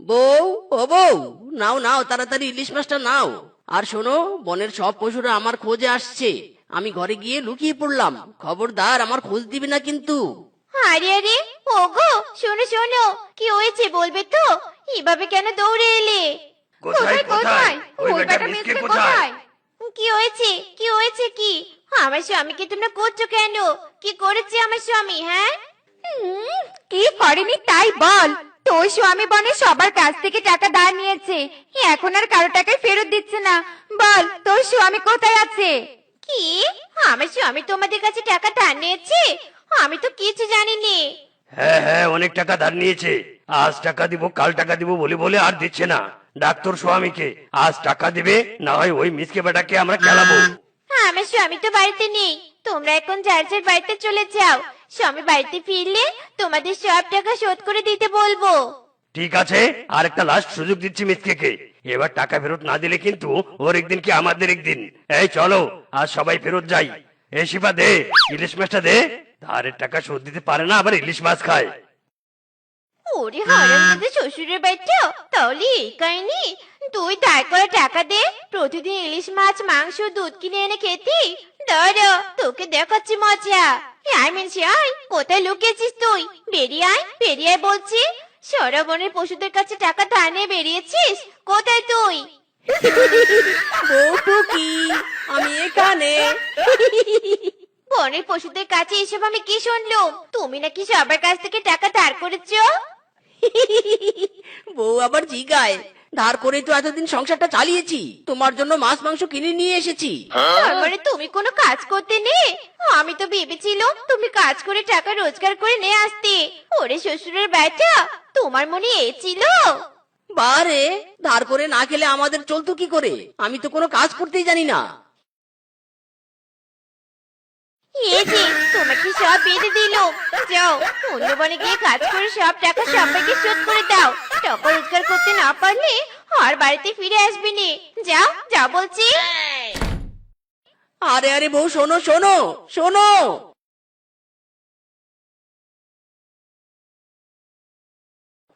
বউ, ও বউ, নাও নাও, তাড়াতাড়ি ইলিশ মাছটা নাও। আর শোনো, বনের সব পশুরা আমার খোঁজে আসছে। আমি ঘরে গিয়ে লুকিয়ে পড়লাম, খবরদার আমার খোঁজ দিবে না কিন্তু। আরে আরে, ওগো, শোনো শোনো, কি হয়েছে বলবে তো? এভাবে কেন দৌড়ে এলে? কোথায় কোথায় ওই বেটা মিসকে কোথায়? কি হয়েছে? কি হয়েছে? কি আমার স্বামীকে তোমরা করছো কেন? কি করেছে আমার স্বামী? হ্যাঁ, কি করেনি তাই বল। তোর স্বামী বনে সবার কাছ থেকে টাকা ধার নিয়েছে, এখন আর কারো টাকাই ফেরত দিচ্ছে না। বল, তোর স্বামী কোথায় আছে? কি আমার স্বামী তোমাদের কাছে টাকা ধার নিয়েছে? আমি তো কিছু জানিনি। হ্যাঁ হ্যাঁ, অনেক টাকা ধার নিয়েছে। আজ টাকা দিব, কাল টাকা দিব বলে বলে আর দিচ্ছে না। ডাক্তার স্বামীকে আজ টাকা দিবে, না হয় ওই মিসকে বেটাকে আমরা খেলাবো। আমার স্বামী তো বাড়িতে নেই। তোমরা এখন যার যার বাড়িতে চলে যাও। স্বামী বাড়িতে ফিরলে তোমাদের সব টাকা শোধ করে দিতে বলবো। ঠিক আছে, আর একটা লাস্ট সুযোগ দিচ্ছি মিসকে। এবার টাকা ফেরত না দিলে কিন্তু ওর একদিন কি আমাদের একদিন। এই চলো, আজ সবাই ফেরত যাই। এই শিবা দে, ইলিশ মাছটা দে। ধারের টাকা শোধ দিতে পারে না, আবার ইলিশ মাছ খায়। ওরে হারামজাদা শ্বশুরের বাড়িটা, তাহলে এই কাহিনী? তুই ধার করে টাকা দে, প্রতিদিন ইলিশ মাছ, মাংস, দুধ কিনে এনে খেতি। দাঁড়া, তোকে দেখাচ্ছি মজা। আয় মিনসি আয়, কোথায় লুকিয়েছিস তুই? বেরিয়ে আয়, বেরিয়ে আয় বলছি। সারা বনের পশুদের কাছে টাকা ধার নিয়ে বেরিয়েছিস? কোথায় তুই? বউ টুকি, আমি এখানে। বনের পশুদের কাছে এসব আমি কি শুনলুম? তুমি নাকি সবার কাছ থেকে টাকা ধার করেছো? বউ আবার জিগায়, ধার করে তো এতদিন সংসারটা চালিয়েছি, তোমার জন্য মাছ মাংস কিনে নিয়ে এসেছি। তার মানে তুমি কোনো কাজ করতে নেই? আমি তো ভেবেছিলাম তুমি কাজ করে টাকা রোজগার করে নিয়ে আসতে। ওরে শ্বশুরের বেটা, তোমার মনে এই ছিল? বারে, ধার করে না খেলে আমাদের চলতো কি করে? আমি তো কোনো কাজ করতেই জানি না। এই যে তোমাকে সব বেঁধে দিল। যাও, অন্য বনে গিয়ে কাজ করে সব টাকা সবাইকে শোধ করে দাও। টাকা রোজগার করতে না পারলে আর বাড়িতে ফিরে আসবে না। যাও, যাও বলছি। আরে আরে বউ, শোনো শোনো শোনো।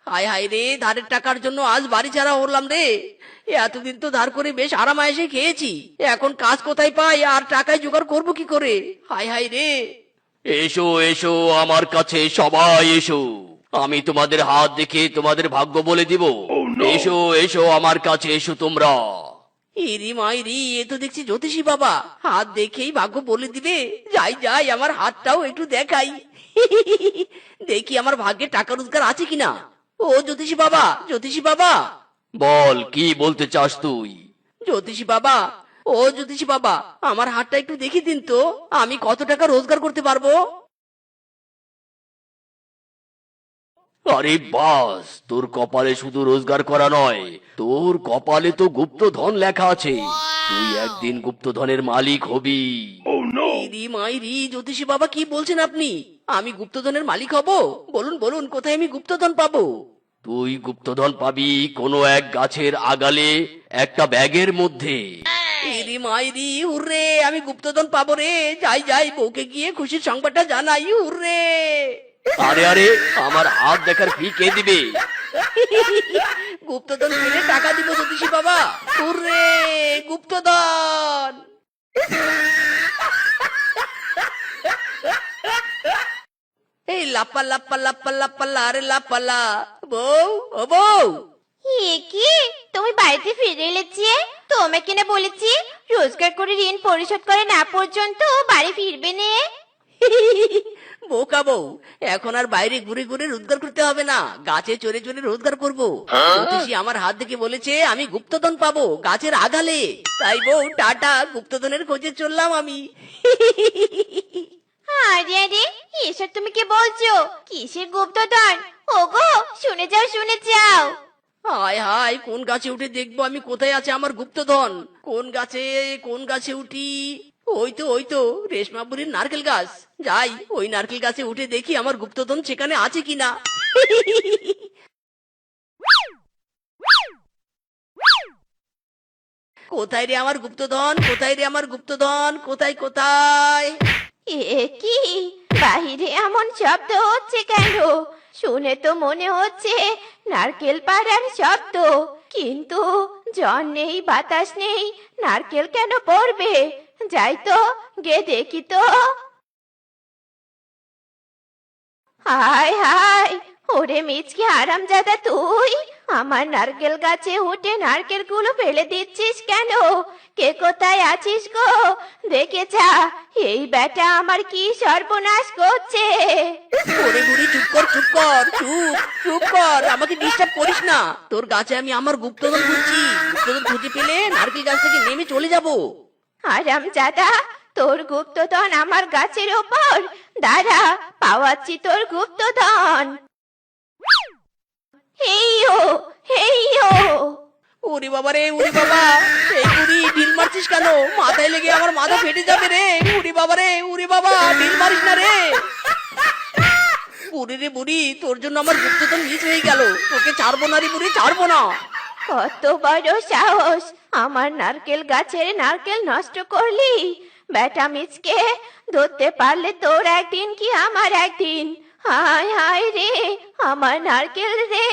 হায় হায় রে, ধারের টাকার জন্য আজ বাড়ি ছাড়া হলাম রে। এতদিন তো ধার করে বেশ আরামায়েশে খেয়েছি, এখন কাজ কোথায় পাই আর টাকায় জোগাড় করবো কি করে? হায় হায় রে। এসো এসো আমার কাছে, সবাই এসো। আমি তোমাদের হাত দেখে তোমাদের ভাগ্য বলে দিব। এসো এসো আমার কাছে, এসো তোমরা। ইরি মাইরি, এ তো দেখছি জ্যোতিষী বাবা, হাত দেখেই ভাগ্য বলে দিবে। যাই যাই, আমার হাতটাও একটু দেখাই। দেখি আমার ভাগ্যে টাকা রোজগার আছে কিনা। ও জ্যোতিষী বাবা, জ্যোতিষী বাবা। বল, কি বলতে চাস তুই? জ্যোতিষী বাবা, ও জ্যোতিষী বাবা, আমার হাতটা একটু দেখি দিন তো, আমি কত টাকা রোজগার করতে পারবো। আরে বাস, তোর কপালে শুধু রোজগার করা নয়, তোর কপালে তো গুপ্তধন লেখা আছে। তুই একদিন গুপ্তধনের মালিক হবি। ইরি মাইরি, জ্যোতিষী বাবা কি বলছেন আপনি? আমি গুপ্তধনের মালিক হব? বলুন বলুন, কোথায় আমি গুপ্তধন পাবো? তুই গুপ্তধন পাবি কোনো এক গাছের আগালে, একটা ব্যাগের মধ্যে। ইরি মাইরি, হুররে, আমি গুপ্তধন পাবো রে। যাই যাই, বউকে গিয়ে খুশির সংবাদটা জানাই। হুররে। আরে আরে, আমার হাত দেখার ফি কে দিবে? গুপ্তধন পেলে টাকা দিব জ্যোতিষী বাবা। হুররে, গুপ্তধন। এই লাপ্পা লাপ্পা লাপ্পা লাপ্পা লা রে লাপ্পালা। বউ, ও বউ। এ কি, তুমি বাড়িতে ফিরে এলেছি? তোমাকে না বলেছি রোজগার করে ঋণ পরিশোধ করে না পর্যন্ত বাড়ি ফিরবে না। বোকা বউ, এখন আর বাইরে ঘুরে ঘুরে রোজগার করতে হবে না, গাছে চড়ে চড়ে রোজগার করবো। জ্যোতিষী আমার হাত দেখে বলেছে আমি গুপ্তধন পাবো গাছের আগালে। তাই বউ, টাটা, গুপ্তধনের খোঁজে চললাম আমি। আরে আরে, এসব তুমি কি বলছো? কিসের গুপ্তধন? ওগো, শুনে যাও শুনে যাও। হায় হায়, কোন গাছে উঠে দেখবো আমি কোথায় আছে আমার গুপ্তধন? কোন গাছে, কোন গাছে উঠি? ওই তো রেশমা বুড়ির নারকেল গাছ। যাই, ওই নারকেল গাছে উঠে দেখি আমার গুপ্তধন সেখানে আছে কিনা। কোথায় রে আমার গুপ্তধন? কোথায় রে আমার গুপ্তধন? কোথায় কোথায়? এ কি, বাহিরে এমন শব্দ হচ্ছে কেন? শুনে তো মনে হচ্ছে নারকেল পাড়ার শব্দ, কিন্তু জন নেই বাতাস নেই, নারকেল কেন পড়বে? যাই তো, গে দেখি তো। হায় হায়, ওরে মিচকে হারামজাদা, তুই আমার নারকেল গাছে উঠে নারকেলগুলো ফেলে দিচ্ছিস কেন? কে কোথায় আছিস গো? দেখে যা, এই বেটা আমার কি সর্বনাশ করছে। ওরে বুড়ি, চুপ কর, চুপ কর, চুপ কর, আমাকে ডিস্টার্ব করিস না। তোর গাছে আমি আমার গুপ্তধন খুঁজছি। গুপ্তধন খুঁজে পেলে নারকেল গাছ থেকে নেমে চলে যাব। হারামজাদা, তোর গুপ্তধন আমার গাছের ওপর? দাঁড়া, পাওয়াচ্ছি তোর গুপ্তধন। হেইয়ো, হেইয়ো। ওরে বাবা রে, ওরে বাবা, এই বুড়ি ঢিল মারছিস কেন? মাথায় লেগে আমার মাথা ফেটে যাবে রে। ওরে বাবা রে, ওরে বাবা, ঢিল মারিস না রে। বুড়ি রে বুড়ি, তোর জন্য আমার গুপ্তধন মিস হয়ে গেল। তোকে ছাড়বো না রে বুড়ি, ছাড়বো না। কত বড় সাহস, আমার নারকেল গাছের নারকেল নষ্ট করলি? বেটা মিচকে, ধরতে পারলে তোর একদিন কি আমার একদিন। হায় হায় রে, আমার নারকেল রে।